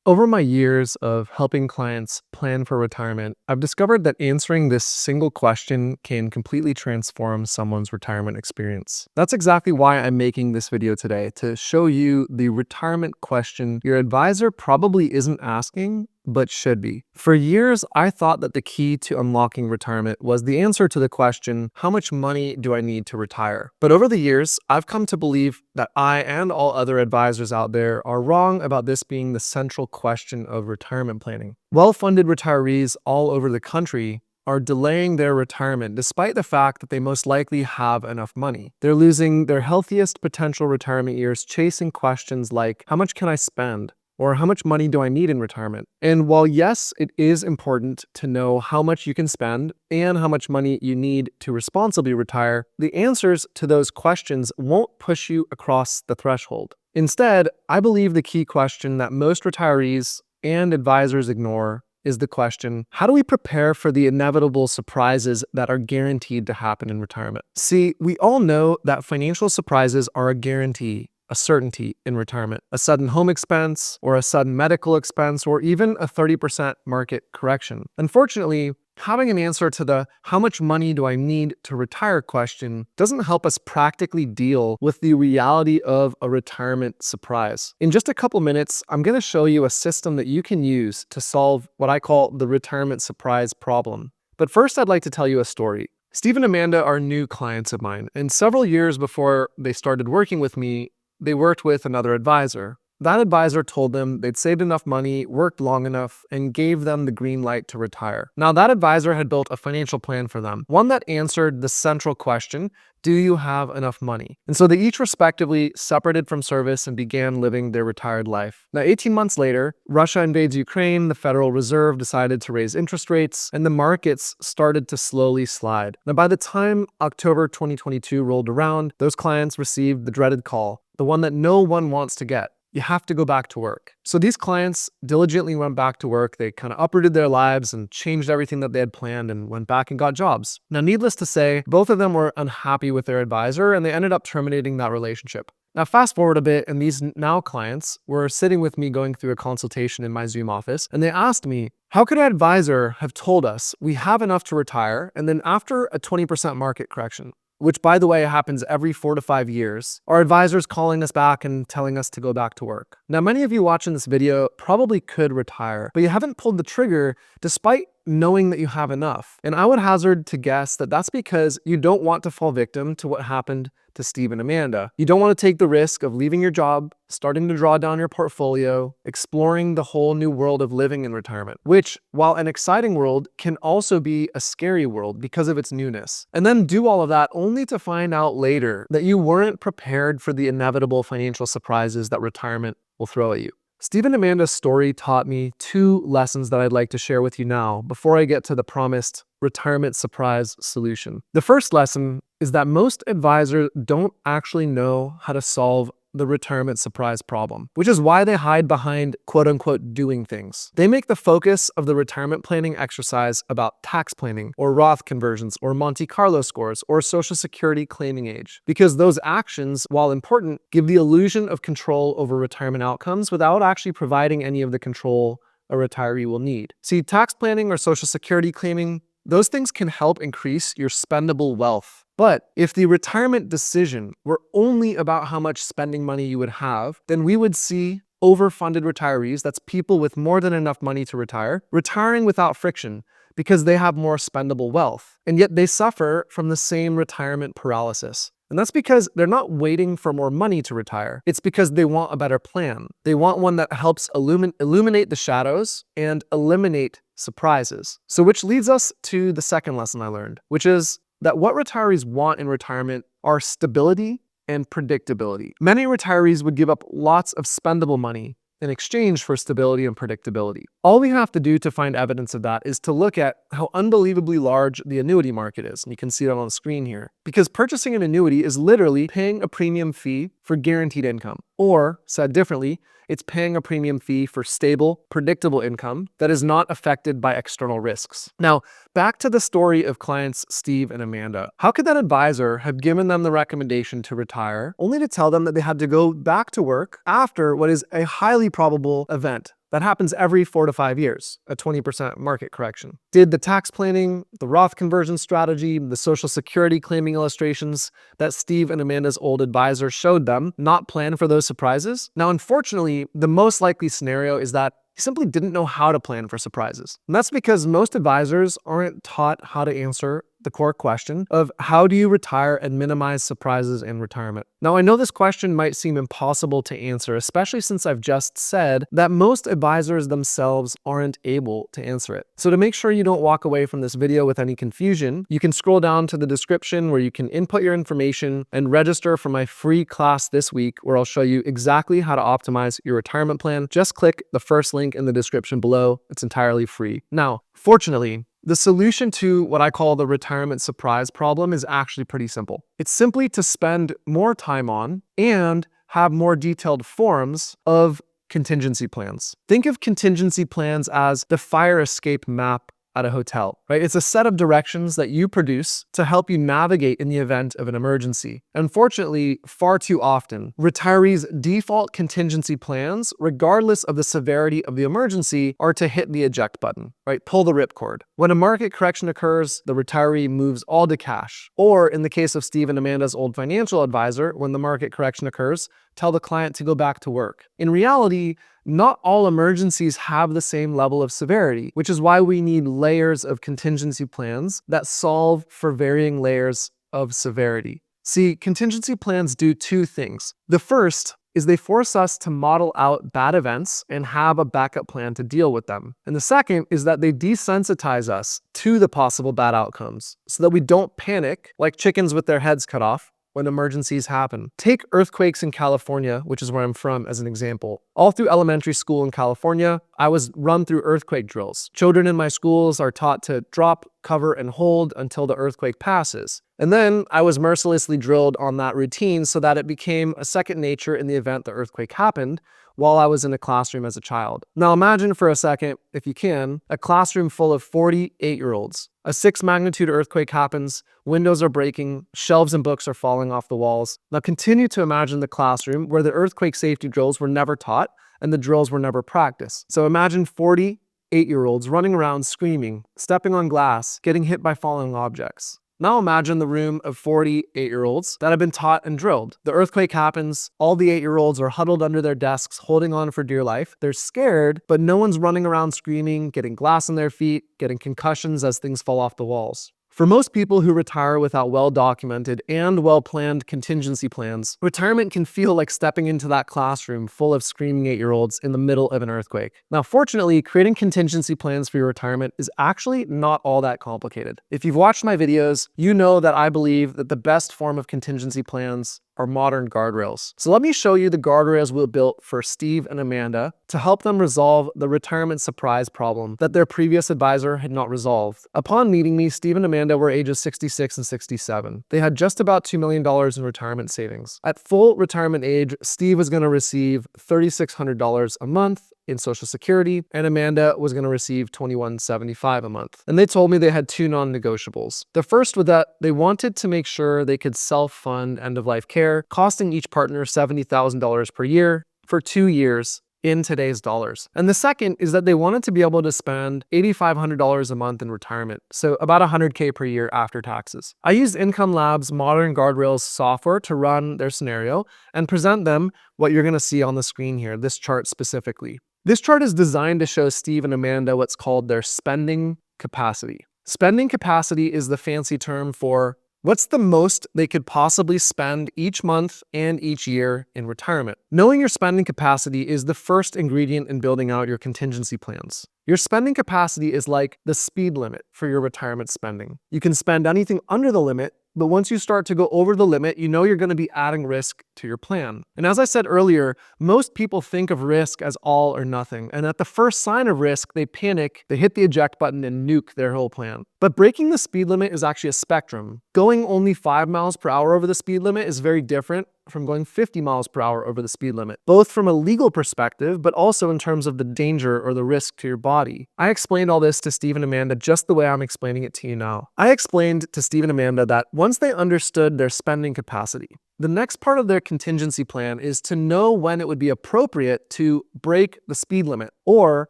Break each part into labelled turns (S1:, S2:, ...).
S1: Over my years of helping clients plan for retirement, I've discovered that answering this single question can completely transform someone's retirement experience. That's exactly why I'm making this video today, to show you the retirement question your advisor probably isn't asking, but should be. For years, I thought that the key to unlocking retirement was the answer to the question, how much money do I need to retire? But over the years, I've come to believe that I and all other advisors out there are wrong about this being the central question of retirement planning. Well-funded retirees all over the country are delaying their retirement despite the fact that they most likely have enough money. They're losing their healthiest potential retirement years chasing questions like, how much can I spend? Or how much money do I need in retirement? And while yes, it is important to know how much you can spend and how much money you need to responsibly retire, the answers to those questions won't push you across the threshold. Instead, I believe the key question that most retirees and advisors ignore is the question, how do we prepare for the inevitable surprises that are guaranteed to happen in retirement? See, we all know that financial surprises are a guarantee, a certainty in retirement. A sudden home expense, or a sudden medical expense, or even a 30% market correction. Unfortunately, having an answer to the how much money do I need to retire question doesn't help us practically deal with the reality of a retirement surprise. In just a couple minutes, I'm going to show you a system that you can use to solve what I call the retirement surprise problem. But first, I'd like to tell you a story. Steve and Amanda are new clients of mine, and several years before they started working with me, they worked with another advisor. That advisor told them they'd saved enough money, worked long enough, and gave them the green light to retire. Now, that advisor had built a financial plan for them, one that answered the central question, do you have enough money? And so they each respectively separated from service and began living their retired life. Now, 18 months later, Russia invades Ukraine, the Federal Reserve decided to raise interest rates, and the markets started to slowly slide. Now, by the time October 2022 rolled around, those clients received the dreaded call, the one that no one wants to get. You have to go back to work. So these clients diligently went back to work. They kind of uprooted their lives and changed everything that they had planned and went back and got jobs. Now, needless to say, both of them were unhappy with their advisor and they ended up terminating that relationship. Now, fast forward a bit, and these now clients were sitting with me going through a consultation in my Zoom office, and they asked me, how could an advisor have told us we have enough to retire, and then after a 20% market correction, which by the way happens every 4 to 5 years, our advisors calling us back and telling us to go back to work. Now, many of you watching this video probably could retire, but you haven't pulled the trigger despite knowing that you have enough. And I would hazard to guess that that's because you don't want to fall victim to what happened to Steve and Amanda. You don't want to take the risk of leaving your job, starting to draw down your portfolio, exploring the whole new world of living in retirement, which, while an exciting world, can also be a scary world because of its newness. And then do all of that only to find out later that you weren't prepared for the inevitable financial surprises that retirement will throw at you. Steve and Amanda's story taught me 2 lessons that I'd like to share with you now before I get to the promised retirement surprise solution. The first lesson is that most advisors don't actually know how to solve the retirement surprise problem, which is why they hide behind quote unquote doing things. They make the focus of the retirement planning exercise about tax planning or Roth conversions or Monte Carlo scores or Social Security claiming age, because those actions, while important, give the illusion of control over retirement outcomes without actually providing any of the control a retiree will need. See, tax planning or Social Security claiming, those things can help increase your spendable wealth. But if the retirement decision were only about how much spending money you would have, then we would see overfunded retirees, that's people with more than enough money to retire, retiring without friction because they have more spendable wealth. And yet they suffer from the same retirement paralysis. And that's because they're not waiting for more money to retire. It's because they want a better plan. They want one that helps illuminate the shadows and eliminate surprises. So which leads us to the second lesson I learned, which is that what retirees want in retirement are stability and predictability. Many retirees would give up lots of spendable money in exchange for stability and predictability. All we have to do to find evidence of that is to look at how unbelievably large the annuity market is. And you can see that on the screen here. Because purchasing an annuity is literally paying a premium fee for guaranteed income. Or, said differently, it's paying a premium fee for stable, predictable income that is not affected by external risks. Now, back to the story of clients Steve and Amanda. How could that advisor have given them the recommendation to retire, only to tell them that they had to go back to work after what is a highly probable event That happens every 4 to 5 years, a 20% market correction. Did the tax planning, the Roth conversion strategy, the Social Security claiming illustrations that Steve and Amanda's old advisor showed them not plan for those surprises? Now, unfortunately, the most likely scenario is that he simply didn't know how to plan for surprises. And that's because most advisors aren't taught how to answer the core question of how do you retire and minimize surprises in retirement? Now, I know this question might seem impossible to answer, especially since I've just said that most advisors themselves aren't able to answer it. So to make sure you don't walk away from this video with any confusion, you can scroll down to the description where you can input your information and register for my free class this week, where I'll show you exactly how to optimize your retirement plan. Just click the first link in the description below. It's entirely free. Now, fortunately, the solution to what I call the retirement surprise problem is actually pretty simple. It's simply to spend more time on and have more detailed forms of contingency plans. Think of contingency plans as the fire escape map at a hotel, right? It's a set of directions that you produce to help you navigate in the event of an emergency. Unfortunately, far too often, retirees' default contingency plans, regardless of the severity of the emergency, are to hit the eject button, right? Pull the ripcord. When a market correction occurs, the retiree moves all to cash. Or in the case of Steve and Amanda's old financial advisor, when the market correction occurs, tell the client to go back to work. In reality, not all emergencies have the same level of severity, which is why we need layers of contingency plans that solve for varying layers of severity. See, contingency plans do two things. The first is they force us to model out bad events and have a backup plan to deal with them. And the second is that they desensitize us to the possible bad outcomes so that we don't panic like chickens with their heads cut off when emergencies happen. Take earthquakes in California, which is where I'm from, as an example. All through elementary school in California, I was run through earthquake drills. Children in my schools are taught to drop, cover, and hold until the earthquake passes. And then I was mercilessly drilled on that routine so that it became a second nature in the event the earthquake happened while I was in a classroom as a child. Now imagine for a second, if you can, a classroom full of 40 8-year-olds. A 6 magnitude earthquake happens, windows are breaking, shelves and books are falling off the walls. Now continue to imagine the classroom where the earthquake safety drills were never taught and the drills were never practiced. So imagine 40 8-year-olds running around screaming, stepping on glass, getting hit by falling objects. Now imagine the room of 40 8-year-olds that have been taught and drilled. The earthquake happens, all the 8-year-olds are huddled under their desks, holding on for dear life. They're scared, but no one's running around screaming, getting glass on their feet, getting concussions as things fall off the walls. For most people who retire without well-documented and well-planned contingency plans, retirement can feel like stepping into that classroom full of screaming 8-year-olds in the middle of an earthquake. Now, fortunately, creating contingency plans for your retirement is actually not all that complicated. If you've watched my videos, you know that I believe that the best form of contingency plans are modern guardrails. So let me show you the guardrails we built for Steve and Amanda to help them resolve the retirement surprise problem that their previous advisor had not resolved. Upon meeting me, Steve and Amanda were ages 66 and 67. They had just about $2 million in retirement savings. At full retirement age, Steve was going to receive $3,600 a month in Social Security, and Amanda was going to receive $2,175 a month. And they told me they had two non-negotiables. The first was that they wanted to make sure they could self-fund end-of-life care, costing each partner $70,000 per year for 2 years in today's dollars. And the second is that they wanted to be able to spend $8,500 a month in retirement, so about $100K per year after taxes. I used Income Lab's Modern Guardrails software to run their scenario and present them what you're going to see on the screen here, this chart specifically. This chart is designed to show Steve and Amanda what's called their spending capacity. Spending capacity is the fancy term for what's the most they could possibly spend each month and each year in retirement. Knowing your spending capacity is the first ingredient in building out your contingency plans. Your spending capacity is like the speed limit for your retirement spending. You can spend anything under the limit, but once you start to go over the limit, you know you're going to be adding risk to your plan. And as I said earlier, most people think of risk as all or nothing. And at the first sign of risk, they panic, they hit the eject button and nuke their whole plan. But breaking the speed limit is actually a spectrum. Going only 5 miles per hour over the speed limit is very different from going 50 miles per hour over the speed limit, both from a legal perspective, but also in terms of the danger or the risk to your body. I explained all this to Steve and Amanda just the way I'm explaining it to you now. I explained to Steve and Amanda that once they understood their spending capacity, The next part of their contingency plan is to know when it would be appropriate to break the speed limit, or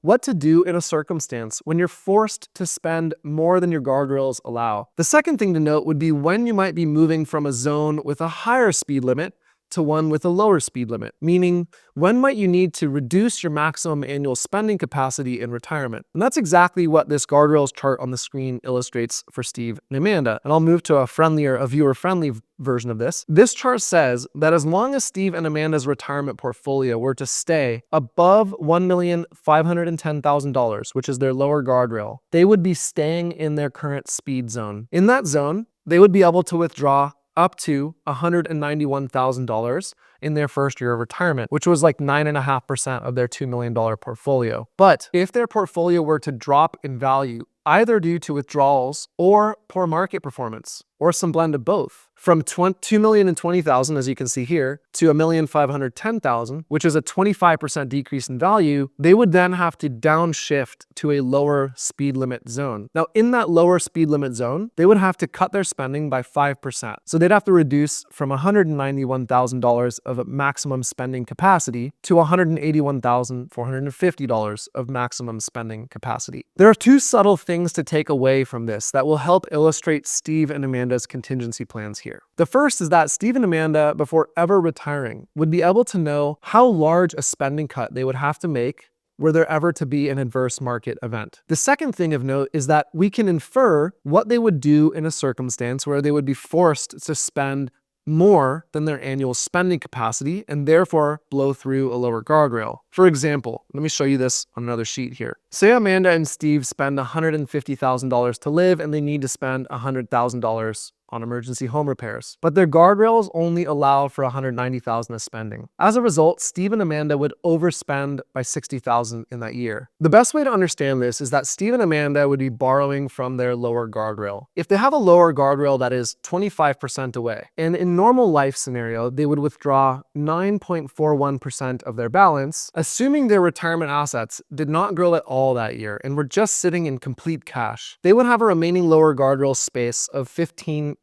S1: what to do in a circumstance when you're forced to spend more than your guardrails allow. The second thing to note would be when you might be moving from a zone with a higher speed limit to one with a lower speed limit, meaning when might you need to reduce your maximum annual spending capacity in retirement. And that's exactly what this guardrails chart on the screen illustrates for Steve and Amanda. And I'll move to a viewer-friendly version of this. This chart says that as long as Steve and Amanda's retirement portfolio were to stay above $1,510,000, which is their lower guardrail, they would be staying in their current speed zone. In that zone, they would be able to withdraw up to $191,000 in their first year of retirement, which was like 9.5% of their $2 million portfolio. But if their portfolio were to drop in value, either due to withdrawals or poor market performance, or some blend of both, from $2,020,000, as you can see here, to $1,510,000, which is a 25% decrease in value, they would then have to downshift to a lower speed limit zone. Now, in that lower speed limit zone, they would have to cut their spending by 5%. So they'd have to reduce from $191,000 of maximum spending capacity to $181,450 of maximum spending capacity. There are two subtle things to take away from this that will help illustrate Steve and Amanda's contingency plans here. The first is that Steve and Amanda, before ever retiring, would be able to know how large a spending cut they would have to make were there ever to be an adverse market event. The second thing of note is that we can infer what they would do in a circumstance where they would be forced to spend more than their annual spending capacity and therefore blow through a lower guardrail. For example, let me show you this on another sheet here. Say Amanda and Steve spend $150,000 to live and they need to spend $100,000 on emergency home repairs, but their guardrails only allow for $190,000 of spending. As a result, Steve and Amanda would overspend by $60,000 in that year. The best way to understand this is that Steve and Amanda would be borrowing from their lower guardrail. If they have a lower guardrail that is 25% away, and in normal life scenario, they would withdraw 9.41% of their balance, assuming their retirement assets did not grow at all that year and were just sitting in complete cash, they would have a remaining lower guardrail space of 15.59%.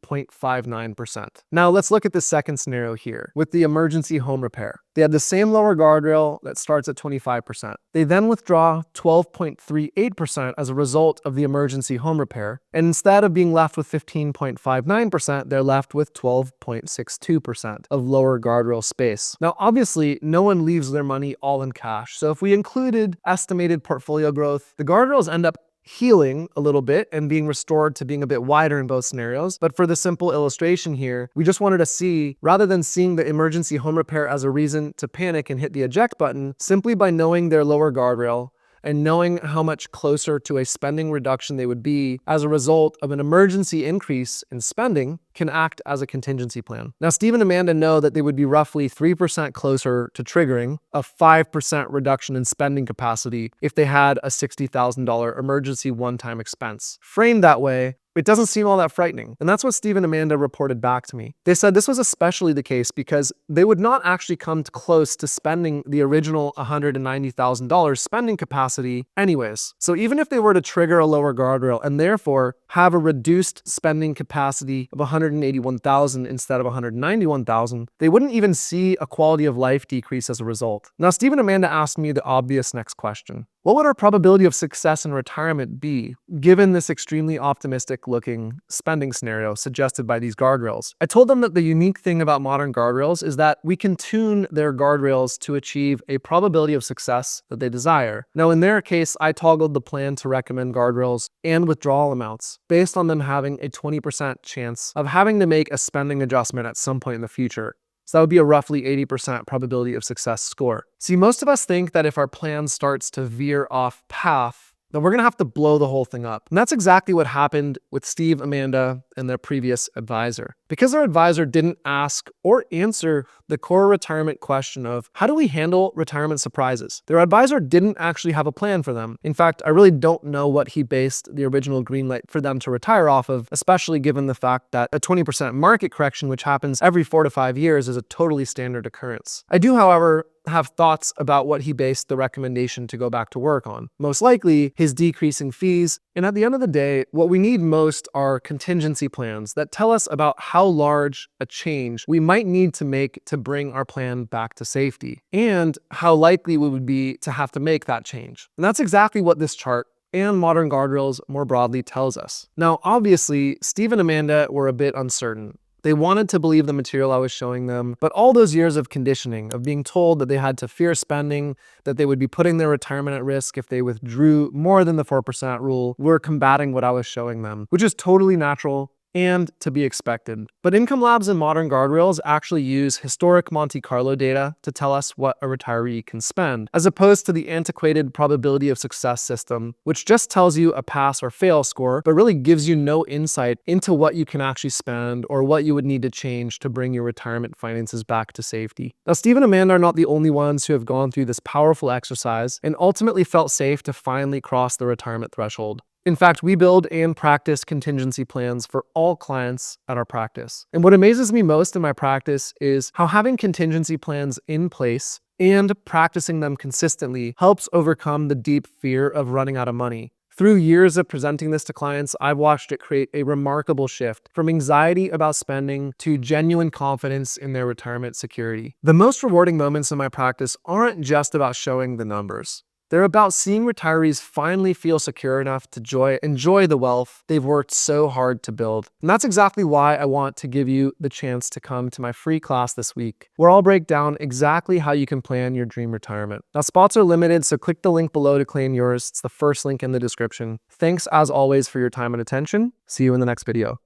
S1: Now let's look at the second scenario here with the emergency home repair. They have the same lower guardrail that starts at 25%. They then withdraw 12.38% as a result of the emergency home repair, and instead of being left with 15.59%, they're left with 12.62% of lower guardrail space. Now obviously, no one leaves their money all in cash, so if we included estimated portfolio growth, the guardrails end up healing a little bit and being restored to being a bit wider in both scenarios. But for the simple illustration here, we just wanted to see, rather than seeing the emergency home repair as a reason to panic and hit the eject button, simply by knowing their lower guardrail and knowing how much closer to a spending reduction they would be as a result of an emergency increase in spending can act as a contingency plan. Now, Steve and Amanda know that they would be roughly 3% closer to triggering a 5% reduction in spending capacity if they had a $60,000 emergency one-time expense. Framed that way, it doesn't seem all that frightening. And that's what Steve and Amanda reported back to me. They said this was especially the case because they would not actually come close to spending the original $190,000 spending capacity anyways. So even if they were to trigger a lower guardrail and therefore have a reduced spending capacity of $181,000 instead of $191,000, they wouldn't even see a quality of life decrease as a result. Now, Steve and Amanda asked me the obvious next question. What would our probability of success in retirement be, given this extremely optimistic-looking spending scenario suggested by these guardrails? I told them that the unique thing about modern guardrails is that we can tune their guardrails to achieve a probability of success that they desire. Now, in their case, I toggled the plan to recommend guardrails and withdrawal amounts based on them having a 20% chance of having to make a spending adjustment at some point in the future. So that would be a roughly 80% probability of success score. See, most of us think that if our plan starts to veer off path, then we're going to have to blow the whole thing up. And that's exactly what happened with Steve, Amanda, and their previous advisor. Because their advisor didn't ask or answer the core retirement question of how do we handle retirement surprises, their advisor didn't actually have a plan for them. In fact, I really don't know what he based the original green light for them to retire off of, especially given the fact that a 20% market correction, which happens every 4 to 5 years, is a totally standard occurrence. I do, however, have thoughts about what he based the recommendation to go back to work on. Most likely, his decreasing fees. And at the end of the day, what we need most are contingency plans that tell us about how large a change we might need to make to bring our plan back to safety, and how likely we would be to have to make that change. And that's exactly what this chart and modern guardrails more broadly tells us. Now, obviously, Steve and Amanda were a bit uncertain. They wanted to believe the material I was showing them, but all those years of conditioning, of being told that they had to fear spending, that they would be putting their retirement at risk if they withdrew more than the 4% rule, were combating what I was showing them, which is totally natural and to be expected. But income labs and modern guardrails actually use historic Monte Carlo data to tell us what a retiree can spend, as opposed to the antiquated probability of success system, which just tells you a pass or fail score, but really gives you no insight into what you can actually spend or what you would need to change to bring your retirement finances back to safety. Now, Steve and Amanda are not the only ones who have gone through this powerful exercise and ultimately felt safe to finally cross the retirement threshold. In fact, we build and practice contingency plans for all clients at our practice. And what amazes me most in my practice is how having contingency plans in place and practicing them consistently helps overcome the deep fear of running out of money. Through years of presenting this to clients, I've watched it create a remarkable shift from anxiety about spending to genuine confidence in their retirement security. The most rewarding moments in my practice aren't just about showing the numbers. They're about seeing retirees finally feel secure enough to enjoy the wealth they've worked so hard to build. And that's exactly why I want to give you the chance to come to my free class this week, where I'll break down exactly how you can plan your dream retirement. Now, spots are limited, so click the link below to claim yours. It's the first link in the description. Thanks as always for your time and attention. See you in the next video.